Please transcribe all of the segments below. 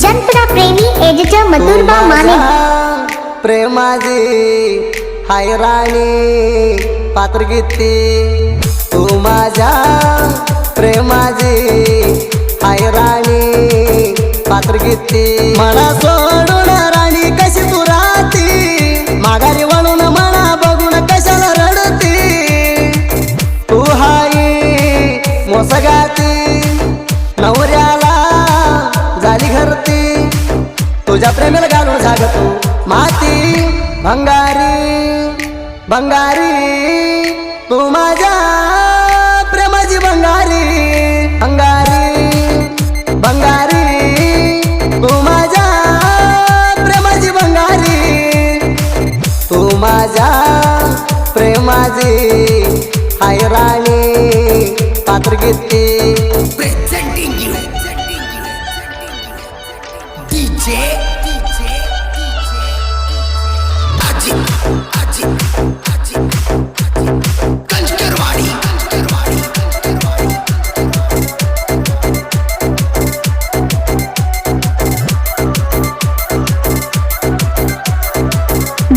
जनपदा प्रेमी एडिटर मथुरबा माने प्रेमाजी हाय राणी पात्र गीती तू माझ्या प्रेमाजी हाय राणी पात्र गीती मला सोडून राणी कशी तू राहती माघारी वळून मला बघून कशाला रडती तू हाय मोसगाती नवऱ्याला झाली घरती तुझ्या प्रेमाला घालून जागतो माती भंगारी भंगारी तू माझ्या प्रेमाची भंगारी भंगारी भंगारी तू माझ्या प्रेमाची भंगारी तू माझ्या प्रेमाची हाय राणी पात्र गीती presenting you DJ कंचरवाडी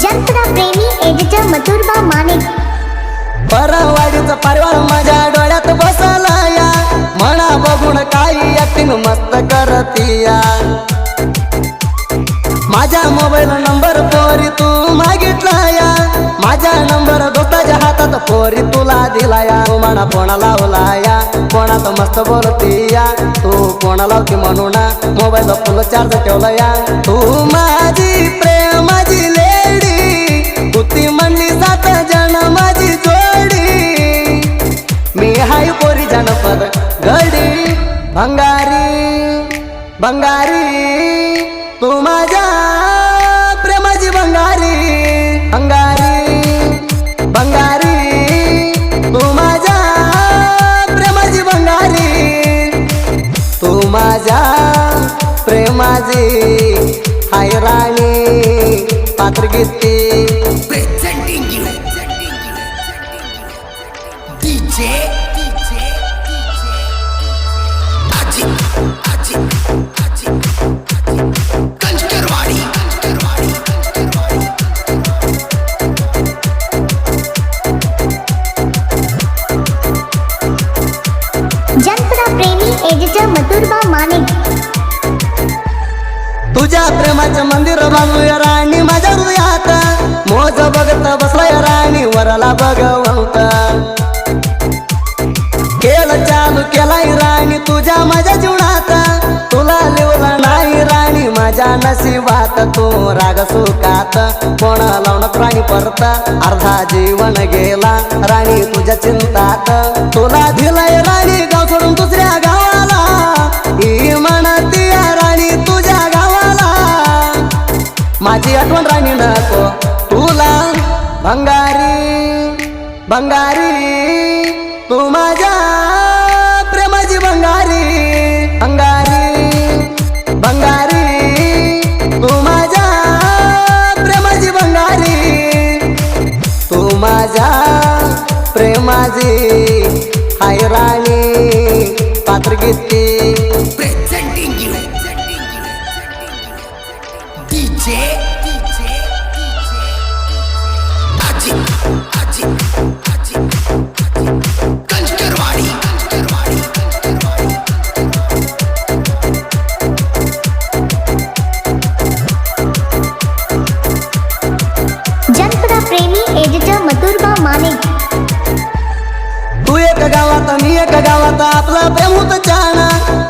जनपदा प्रेमी एडिटर मथुरबा माने परवाडीचा परिवार माझ्या डोळ्यात बसला या म्हणा बघून काही ऍक्टिंग मस्त करतीया माझ्या मोबाईल नंबर पोरी तू मागितला या माझा नंबर दोस्ताच्या हातात पोरी तुला दिला या तू म्हणा कोणा लावला या कोणात मस्त बोलतीया तू कोणा लावती म्हणून मोबाईल फुल चार्ज ठेवला या तू माझी प्रेमाची लेडी कुती म्हणली जात जण माझी जोडी मी हाय पोरी जनपद गडी भंगारी भंगारी तू माझ्या प्रेमाची भंगारी भंगारी भंगारी तू माझ्या प्रेमाची भंगारी तू माझ्या प्रेमाची हाय राणी पात्र गीती presenting you DJ कंचरवाडी जनपदा प्रेमी एडिटर मथुरबा माने तुझ्या प्रेमाचं मंदिर बांधूया राणी माझ्या हृदयात मोज बघत बसलाय राणी वराला भगवंत खेळ चालू केलाय राणी तुझ्या माझ्या जीवनात तुला लिवला नाही राणी माझ्या नशिबात तू राग सुखात कोण लावून प्राणी परत अर्धा जीवन गेला राणी तुझ्या चिंतात तुला दिलाय राणी गाव सोडून दुसऱ्या गावाला ही म्हणती राणी तुझ्या गावाला माझी आठवण राणी नको तुला भंगारी भंगारी तू माझ्या प्रेमाची भंगारी भंगारी भंगारी तू माझ्या प्रेमाची भंगारी तू माझ्या प्रेमाची हाय राणी पात्र गीती presenting you DJ कंचरवाडी जनपदा प्रेमी एडिटर मथुरबा माने तू एक गावात मी एक गावात आपला प्रेम होत छान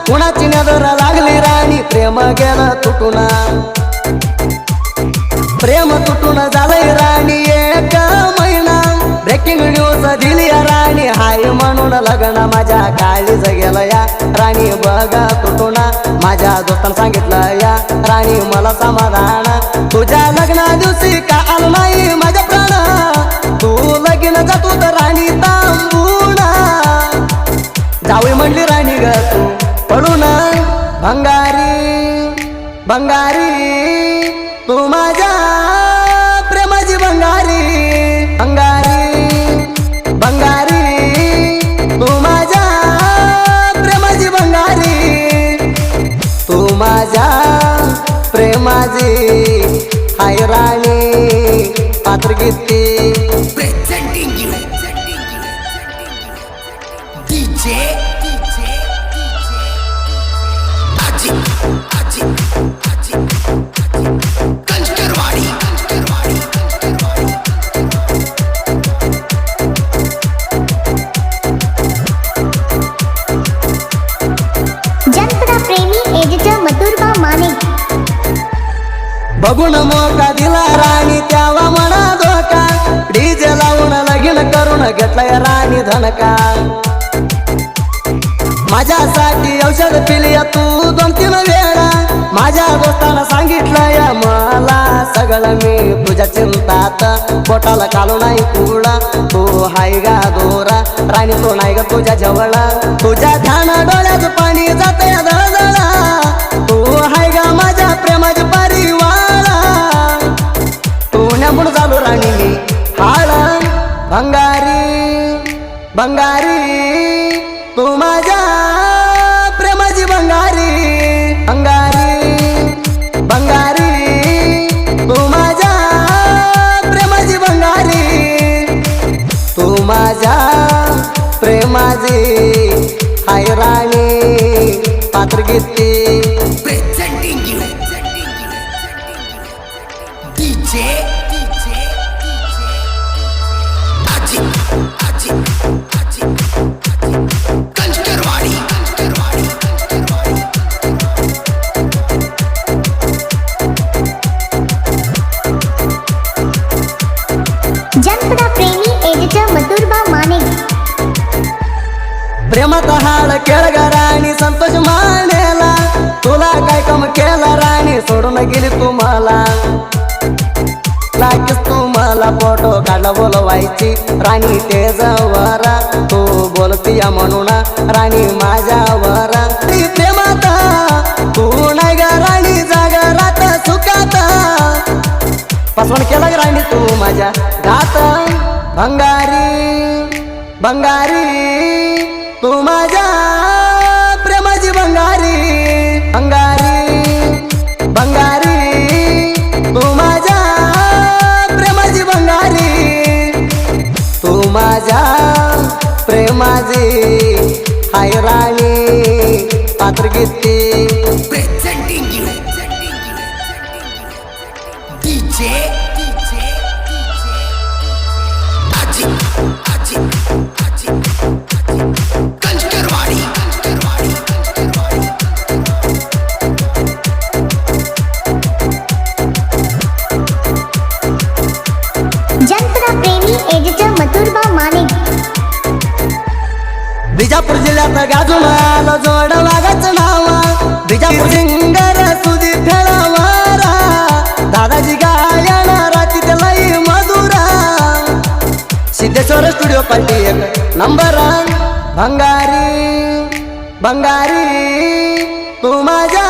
कुणाची नजर लागली राणी प्रेम गेलं तुटून प्रेम तुटून झालंय राणी एक महिना ब्रेकिंग न्यूज दिली राणी हाय म्हणून लग्न माझ्या काळीच गेलं या राणी बघा तुटून माझ्या दोस्तान सांगितलं या राणी मला समाधान तुझ्या लग्ना दिवशी का आलं नाही माझ्या प्राण तू लगीन जातो तर राणी तांबून जावे म्हणली राणी ग तू पडून भंगारी भंगारी तू माझ्या प्रेमाची भंगारी भंगारी भंगारी तू माझ्या प्रेमाची भंगारी तू माझ्या माझ्या प्रेमाची हाय राणी पात्र गीती Presenting you. DJ. Ajit. Kanchkarwadi. जनपदा प्रेमी एडिटर मथुरबा मानिक बघून मोका दिला राणी त्यावा म्हणा धोका डीजे लावून लगीन करून घेतलाय राणी धनका माझ्यासाठी औषध पिली तू 2-3 वेळा माझ्या दोस्ताला सांगितलंय मला सगळं मी तुझ्या चिंतात पोटाला कालो नाही कुडा तू हाय गा दोरा राणी तो नाही ग तुझ्या जवळ तुझ्या ध्यान डोळ्यात पाणी जाते दळदळा तू हाय गा माझ्या प्रेमाची परिवाळा तू नेमून झालो राणी मी हाळ भंगारी तू माझ्या प्रेमाची भंगारी तू माझ्या प्रेमाची भंगारी तू माझ्या प्रेमाची हाय राणी पात्र गीती Presenting you. DJ. Ajit. Kanchkarwadi. जनपदा प्रेमी एडिटर मथुरबा मानिक प्रेमात हाड केळग राणी संतोष मानेला तुला काय कम केला राणी सोडून गेली तुम्हाला लागेच तुम्हाला फोटो काढला बोलवायची राणी तेजवर तू बोलतीया म्हणून राणी माझ्यावर प्रेमात तू नाही ग राणी जागरात सुखात पासवण केला ग राणी तू माझ्या गात भंगारी तू माझ्या प्रेमाची भंगारी तू माझ्या प्रेमाची भंगारी तू माझ्या प्रेमाची हाय राणी पात्र गीती Presenting you. DJ. Ajit. Kanchkarwadi. जनपदा प्रेमी एडिटर मथुरबा मानिक बिजापूर जिल्ह्यात गाजून आलं जोड वाघाचं नाव बिजापूर सिंगर सुधी खेळावारा दादाजी गायन राती लई मधुरा सिद्धेश्वर स्टुडिओ पार्टी 1 नंबर भंगारी तू माझ्या